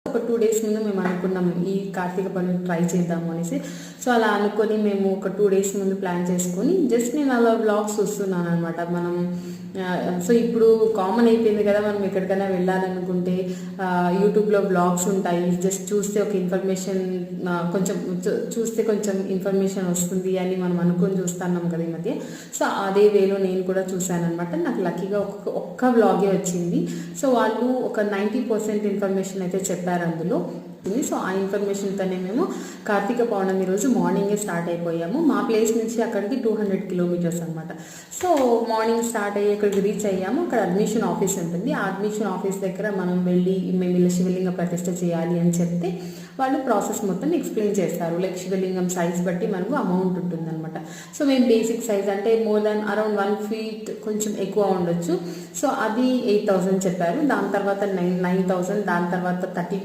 ఒక 2 days ముందు మేము అనుకున్నాం ఈ కార్తీక పౌర్ణమి ట్రై చేద్దాము అనేసి. సో అలా అనుకొని మేము ఒక 2 days ముందు ప్లాన్ చేసుకొని జస్ట్ నేను అలా వ్లాగ్స్ చూస్తున్నాను అనమాట. మనం సో ఇప్పుడు కామన్ అయిపోయింది కదా, మనం ఎక్కడికైనా వెళ్ళాలనుకుంటే యూట్యూబ్లో వ్లాగ్స్ ఉంటాయి, జస్ట్ చూస్తే ఒక ఇన్ఫర్మేషన్ కొంచెం చూస్తే కొంచెం ఇన్ఫర్మేషన్ వస్తుంది అని మనం అనుకొని చూస్తున్నాం కదా ఈ మధ్య. సో అదే వేలో నేను కూడా చూశాను అనమాట. నాకు లక్కీగా ఒక్క వ్లాగే వచ్చింది. సో వాళ్ళు ఒక 90% ఇన్ఫర్మేషన్ అయితే చెప్పారు అందులో. సో ఆ ఇన్ఫర్మేషన్తోనే మేము కార్తీక పౌర్ణమి రోజు మార్నింగే స్టార్ట్ అయిపోయాము. మా ప్లేస్ నుంచి అక్కడికి 200 kilometers అనమాట. సో మార్నింగ్ స్టార్ట్ అయ్యి అక్కడికి రీచ్ అయ్యాము. అక్కడ అడ్మిషన్ ఆఫీస్ ఉంటుంది. ఆ అడ్మిషన్ ఆఫీస్ దగ్గర మనం వెళ్ళి మేము ఇలా శివలింగ ప్రతిష్ఠ చేయాలి అని చెప్తే వాళ్ళు ప్రాసెస్ మొత్తం ఎక్స్ప్లెయిన్ చేస్తారు. లైక్ శివలింగం సైజ్ బట్టి మనకు అమౌంట్ ఉంటుంది అనమాట. సో మేము బేసిక్ సైజ్ అంటే మోర్ దాన్ అరౌండ్ 1 feet కొంచెం ఎక్కువ ఉండొచ్చు. సో అది 8,000 చెప్పారు. దాని తర్వాత 9,000, దాని తర్వాత 30